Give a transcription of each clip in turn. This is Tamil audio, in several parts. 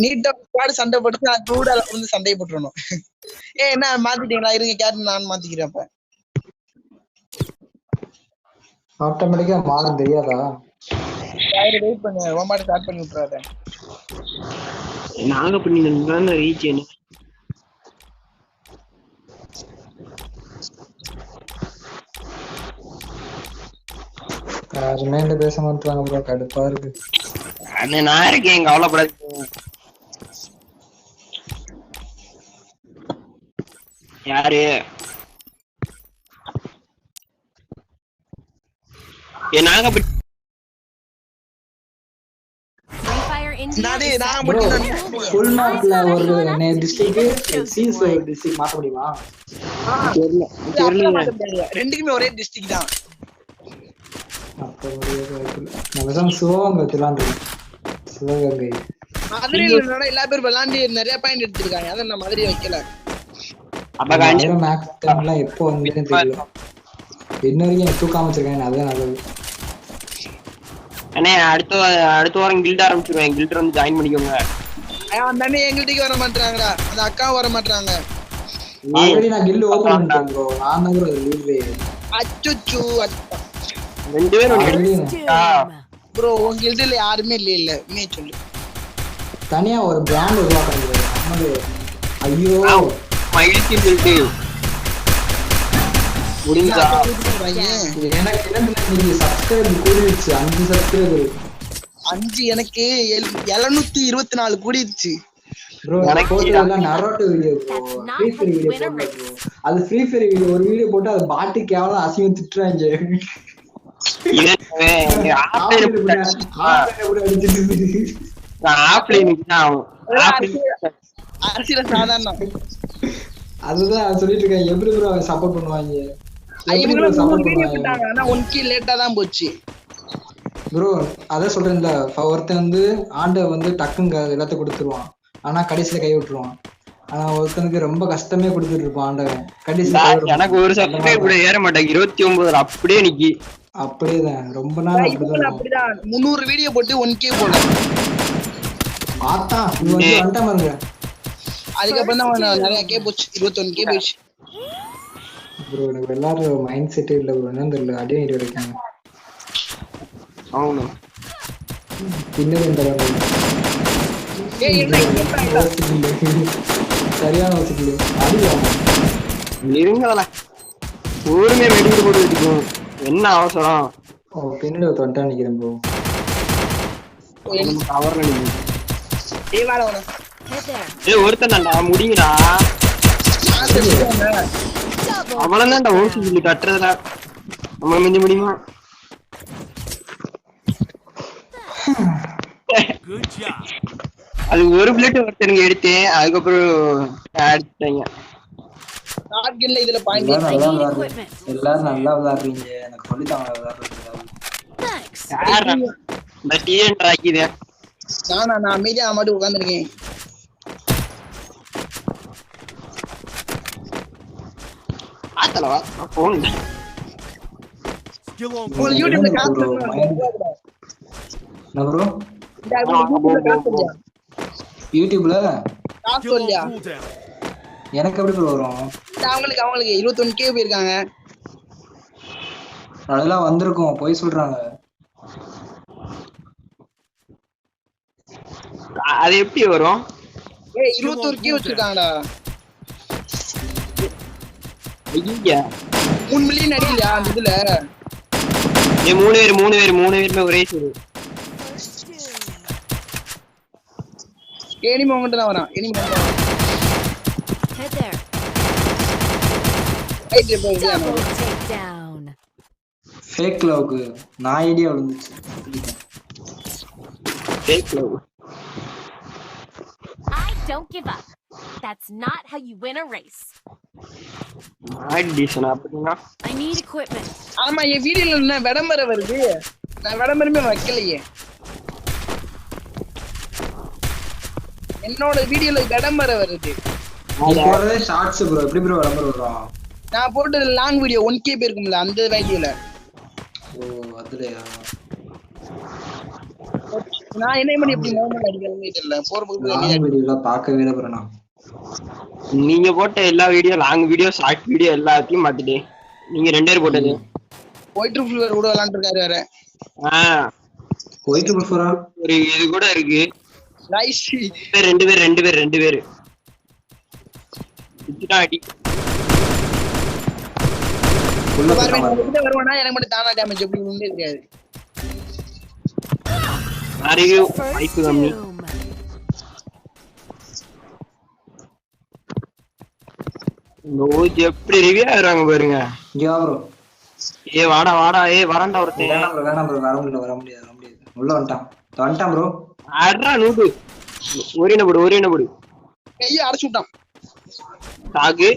நீட்டா ஸ்குவாட் சண்டை போட்டு நான் கூட வந்து சண்டை போட்டுறணும். என்ன மாத்திட்டீங்களா? இருங்க கேப்டன் நான் மாத்திக்கிறேன். அப்ப ஆட்டோமேட்டிக்கா மாறும் தெரியாதா? வெயிட் பண்ணு, ஓமாட்ட ஸ்டார்ட் பண்ணி விட்டுறாத. நாங்க பண்ணி ரீச் என்ன யாருமே இந்த பேச மாட்டாங்க ப்ரோ, கடுப்பா இருக்கு. அது நான் இருக்கேன், கவலைப்படாது. யாரு நாங்க ஃபுல் மேப்ல ஒரு டிஸ்ட்ரிக்ட் சீஸ் ஒரு டிஸ்ட்ரிக்ட் மாத்த முடியுமா? ரெண்டுக்குமே ஒரே டிஸ்ட்ரிக்ட் தான். அப்ப நம்ம சிவகங்கை வச்சுலான்னு சிவகங்கை மதுரையில எல்லா பேரும் விளாண்டு நிறைய பாயிண்ட் எடுத்திருக்காங்க. அதை நான் மதுரையை வைக்கல. எப்போ வந்து தெரியல, இன்ன வரைக்கும் தூக்காம வச்சிருக்கேன். அதுதான் நல்லது. அண்ணே அடுத்த வாரம் கில்ட் ஆரம்பிச்சிருவேன். கில்ட் வந்து ஜாயின் பண்ணிக்கோங்க. அந்த அண்ணே எங்கிட்டே வர மாட்டாங்கடா, அந்த அக்காவும் வர மாட்டாங்க. ஆல்ரெடி நான் கில்ட் ஓபன் பண்ணிட்டேன் ப்ரோ. நான் தான் ப்ரோ லீவ்வே. அச்சச்சோ ரெண்டு பேரும் ப்ரோ உங்க கில்ட்ல யாருமே இல்ல நீ சொல்லு. தனியா ஒரு பிராண்ட் உருவாக்குறது நம்மளே. ஐயோ மயில்கி கில்ட் முடிஞ்சா எனக்கு என்ன சப்ஸ்கிரைபர் கூடிடுச்சு. 5 சப்ஸ்கிரைபர் 5 எனக்கு 724 கூடிடுச்சு ப்ரோ. எனக்கு போட்டதெல்லாம் Naruto video bro, free fire video போடல ப்ரோ. அது ஃப்ரீ ஃபயர் வீடியோ ஒரு வீடியோ போட்டு அது பாட்டு கேவலம் அசிங்கம் திட்டுறாங்க. அதுதான் சொல்லிட்டு இருக்கேன். எப்படி ப்ரோ சப்போர்ட் பண்ணுவாங்க? ப்ரோ அதான் சொல்றேன்ல, ஒருத்தன் வந்து ஆண்டை வந்து டக்குங்க எல்லாத்தையும் கொடுத்துருவான், ஆனா கடைசியில கை விட்டுருவான். ஆனா ஒருத்தனுக்கு ரொம்ப கஷ்டமே கொடுத்துட்டு இருப்பான் ஆண்டவன். கடைசியில எனக்கு ஒரு சப்ஸ்கிரைபர் கூட ஏற மாட்டேங்க. 29 அப்படியே நிக்கி. அப்படியேதான் ரொம்ப நாள் அப்படிதான் 300 வீடியோ போட்டு 1K போல ஆத்தா இது வந்து வந்துட்டா பாருங்க. அதுக்கப்புறம் தான் நிறைய கே போச்சு, 21K போச்சு. ப்ரோ எனக்கு எல்லாரும் மைண்ட் செட்டே இல்ல ப்ரோ, என்னன்னு தெரியல. அடியே இடி வரைக்காங்க. ஆமா பின்னாடி இந்த சரியான வச்சுக்கல அடிவாங்க இருங்கல ஊருமே வெடிட்டு போட்டு வச்சுக்கோம். என்ன அவசரம்? பின்னாடி ஒரு தொண்டா நிக்கிறேன் ப்ரோ. கவர்ல நிக்கிறேன். ஒருத்தன்டா முடிங்கடா. அவ்வளவுதான்டா ஓசி சொல்லி கட்டுறதுல நம்ம மிஞ்ச முடியுமா? அது ஒரு பிளேட் ஒருத்தனுக்கு எடுத்தேன், அதுக்கப்புறம் அடிச்சிட்டாங்க. எல்லாரும் நல்லா விளையாடுறீங்க, எனக்கு சொல்லித்தாங்க விளையாடுறது. நான் அமைதியா மட்டும் உட்கார்ந்துருக்கேன். யூடியூப்ல எனக்கு எப்படி வரும்? அவங்களுக்கு 21K போயிருக்காங்க. அதெல்லாம் வந்திருக்கும், போய் சொல்றாங்க. அது எப்படி வரும்? 21K வச்சிருக்காங்கடா. 3 மில்லியன் அடிக்கலையா அந்த இதுல? 3 பேருமே ஒரே சரி. எனிமி உங்ககிட்ட தான் வரான். ஃபேக் லவ்க்கு நான் ஐடியா விழுந்துச்சு. Fake love. I don't give up. That's not how you win a race. I need equipment. ஆமா என் வீடியோல என்ன விளம்பரம் வருது? நான் விளம்பரமே வைக்கலையே. என்னோட வீடியோல விளம்பரம் வருது. போறதே ஷார்ட்ஸ் ப்ரோ. எப்படி ப்ரோ விளம்பரம் வரும்? நான் போட்டது லாங் வீடியோ 1K போயிருக்கும்ல அந்த வீடியோல. ஓ அதுலயா? நான் என்ன பண்ணி எப்படி மோமன் அடிக்கிறேன்னு தெரியல. போற போக்குல என்ன லாங் வீடியோல பார்க்கவே இல்லை ப்ரோ. நீங்க போட்ட எல்லா video long video short video எல்லாத்தையும் மாத்திட்டேன். நீங்க 2 பேர் போட்டது. ஒயிட் ஃபிளவர் கூட விளையாண்டுருக்காரு வேற. போயிட்டு போறா. ஒரு இது கூட இருக்கு. நைஸ். 2 பேர். இதுடா அடி. உள்ள வருவானா எனக்கு மட்டும் தானா டேமேஜ் எப்படி உண்டே தெரியாது. அறிவு First வாய்ப்பு கம்மி. doom. நோஜ் எப்படி ரிவ்யூ ஆகுறாங்க பாருங்க. யா ப்ரோ. வாடா வரண்டா ஒருத்தன். வேணாம் ப்ரோ வர முடியாது. உள்ள வந்துட்டான் ப்ரோ. அட்ரா நூடு. ஒரேன போடு. கையை அரைச்சு விட்டான். தாக்கு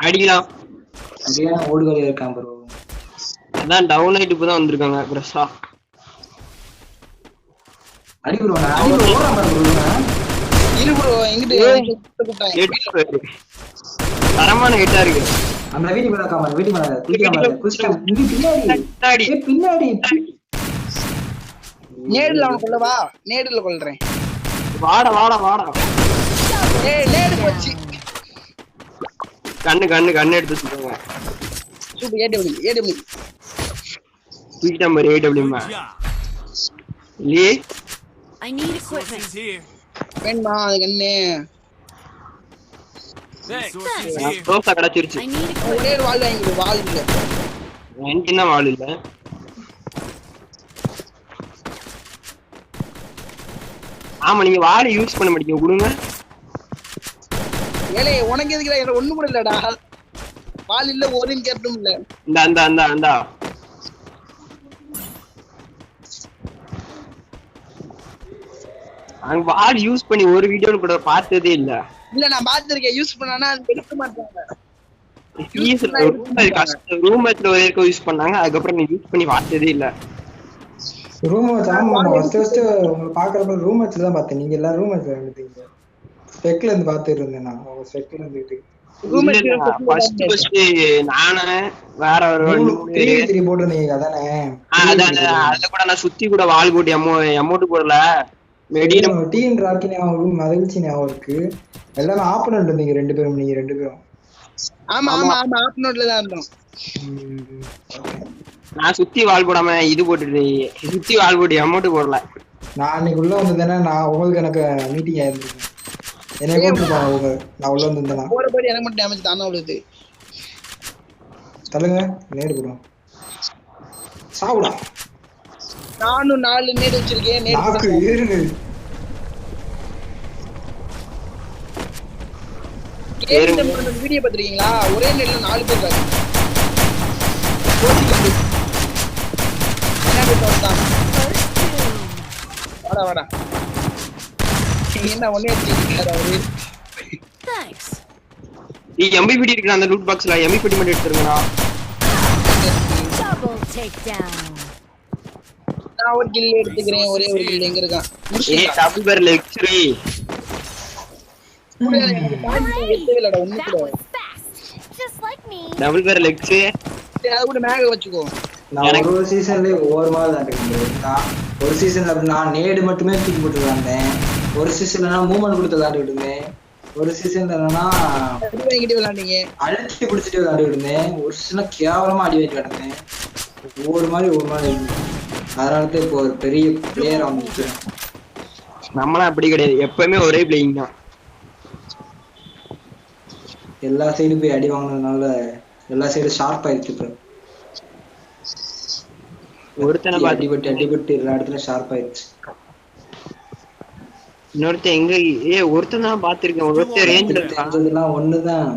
அடிக்கலாம். சரியான ஓடுகாலியா இருக்கான் ப்ரோ. அதான் டவுன் ஆயிட்டு இப்பதான் வந்திருக்காங்க பிரஷா. அடி ப்ரோ ஓடுறான் ப்ரோ. இரு ப்ரோ எங்கிட்ட தரமான ஹிட்டா இருக்கு. அந்த வீடி மேல பின்னாடி நேடுல அவன கொல்லவா? நேடுல கொல்றேன். வாடா நேடு போச்சு. கண்ணு எடுத்து சொல்லுங்க. சூப்பர். ஏடபிள்யூ ஸ்வீட் நம்பர் ஏடபிள்யூமா இல்லையே. I need equipment. வேணுமா அது கண்ணு? ரோசா கிடைச்சிருச்சு. I need ஒரே equipment. ஒரு வால் வாங்கிடு. வால் இல்ல. எனக்கு என்ன வாள் இல்ல. ஆமா நீங்க வாள் யூஸ் பண்ண மாட்டீங்க. கொடுங்க. ஏலே உனக்கு எதுக்குடா? என்ன ஒண்ணு கூட இல்லடா. வால் இல்ல, ஒரு கேப்டும் இல்ல. இந்த அங்க வாள் யூஸ் பண்ணி ஒரு வீடியோல கூட பார்த்ததே இல்ல. இல்ல நான் பாத்துர்க்கேன். யூஸ் பண்ணானா அது எடுக்க மாட்டாங்க. ரூம் மேட்ச்ல ஒரே யூஸ் பண்ணாங்க. அதுக்கப்புறம் நீ யூஸ் பண்ணி பார்த்ததே இல்ல. Room match. ஆமா ஃபர்ஸ்ட் உங்களை பாக்குறப்ப ரூம் மேட்ச்ல தான் பார்த்தேன். நீங்க எல்லாம் ரூம் மேட்ச்ல இருந்தீங்க. ஸ்பெக்ல இருந்து பாத்துட்டு இருந்தேன் நான். உங்க ஸ்பெக்ல இருந்துட்டு ஃபர்ஸ்ட் நானே வேற ஒரு 3 போட்டுருந்தீங்க அதானே? அத கூட நான் சுத்தி கூட வால் போட்டு அமௌண்ட் போடல. டீம் ராக்கி ஞாபகம், மகிழ்ச்சி ஞாபகம் இருக்கு. எல்லாமே ஆப்பனன்ட் இருந்தீங்க 2 பேரும். நீங்க 2 பேரும். ஆமா ஆப்னோட்ல தான் இருந்தோம். நான் சுத்தி வால் போடாம இது போட்டுட்டு சுத்தி வால் போட்டு அமௌண்ட் போடல. நான் அன்னைக்கு உள்ள வந்ததுன்னா நான் உங்களுக்கு எனக்கு மீட்டிங் ஆயிருந்தேன். என்ன கூப்பிட்டுருப்பாங்க நான் உள்ள வந்திருந்தேன்னா. போறபடி எனக்கு மட்டும் டேமேஜ் தானா விழுது. தள்ளுங்க. நேடு போடுவோம். சாவுடா. நானும் 4 நேடு வச்சிருக்கேன். நாக்கு ஏறுங்க. வீடியோ பாத்துருக்கீங்களா? ஒரே நேட்ல 4 பேர் இருக்காங்க. வாடா என்ன ஒண்ணே வச்சிருக்காரு அவரு. Thanks. எம்பிபிடி இருக்கு அந்த லூட் பாக்ஸ்ல. எம்பிபிடி மட்டும் எடுத்துருங்கடா. Double takedown. நான் ஒரு கில் எடுத்துக்கிறேன். ஒரே ஒரு கில் எங்க இருக்கான்? Double barrel X-ray. இல்லடா ஒண்ணு That கூட. was fast. Just like me. Double barrel X-ray. அத கூட மேக வச்சுக்கோ. நான் ஒரு சீசன்ல ஒவ்வொரு மாதிரி தான் இருக்கேன். ஒரு சீசன்ல நான் நேடு மட்டுமே தூக்கி போட்டு விளையாண்டேன். ஒரு சீசன்ல நான் மூவ்மெண்ட் கொடுத்து விளையாண்டுட்டு இருந்தேன். ஒரு சீசன்ல என்னன்னா விளையாண்டீங்க அழுத்தி பிடிச்சிட்டு விளையாண்டுட்டு இருந்தேன். ஒரு சீசன்ல கேவலமா அடி வச்சு விளையாண்டேன். ஒவ்வொரு மாதிரி அதனால இப்போ ஒரு பெரிய பிளேயர் வந்துச்சு. நம்மளாம் அப்படி கிடையாது. எப்பவுமே ஒரே பிளேயிங் தான். எல்லா சைடும் போய் அடி வாங்கினதுனால எல்லா சைடும் ஷார்ப் ஆயிடுச்சு. இப்போ ஒருத்தனை அடிபட்டு எல்லா இடத்துல ஷார்ப் ஆயிடுச்சு. இன்னொருத்தன் எங்க ஒருத்தன் தான் பாத்திருக்கேன். ஒருத்தர் ரேஞ்சில இருந்ததுலாம் ஒண்ணுதான்.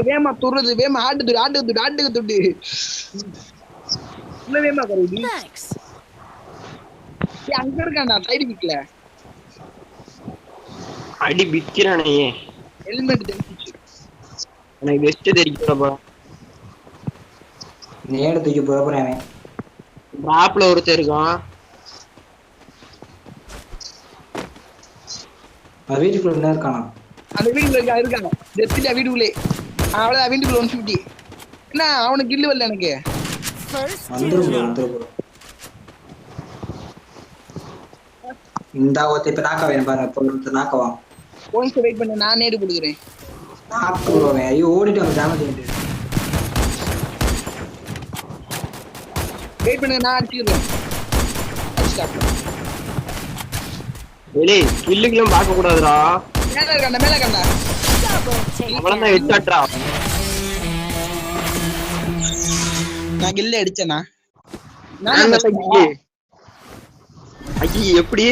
வேமா துறது வேமா ஆட்டுக்கு துட்டு வேமா கருது அங்க இருக்காண்டா சைடு கிட்ல அடி பிக்கிறானே. ஹெல்மெட் தெரிஞ்சிச்சு எனக்கு வெஸ்ட் தெரிக்கிறப்பா. நேட தூக்கி போறேன். டிராப்ல ஒருத்தர் இருக்கான். வீட்டுக்குள்ள என்ன இருக்கானா? அந்த வீட்டுக்குள்ள இருக்காங்க. டெஸ்டில வீட்டுக்குள்ளே அவ்வளவுதான் வீட்டுக்குள்ள 150. என்ன அவனுக்கு கில்லு வரல எனக்கு. First வந்துரும் bro, doom. வந்துரும் bro. இந்த ஒருத்த இப்ப நாக்க வேணும் பாருங்க, இப்ப ஒருத்தர் நாக்கவா. போன்ஸ் வெயிட் பண்ணு, நான் நேடு கொடுக்குறேன். நாக்க bro அவன். ஐயோ ஓடிட்டு வந்து டேமேஜ் பண்ணிட்டு. வெயிட் பண்ணு, நான் அடிச்சிடுறேன். ஸ்டாப். ஏலே கில்லுக்குலாம் பார்க்க கூடாதுடா. மேல இருக்கடா, மேல இருக்கடா. Double take அவளதான் down. ஹெட்ஷாட்ரா. நான் கில்ல அடிச்சேனா? நான் நான் தான் கில்லு. ஐயோ எப்படி?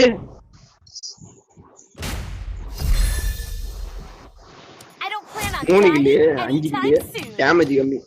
I don't plan on 3 dying kill, 5 anytime kill. soon. Damage கம்மி.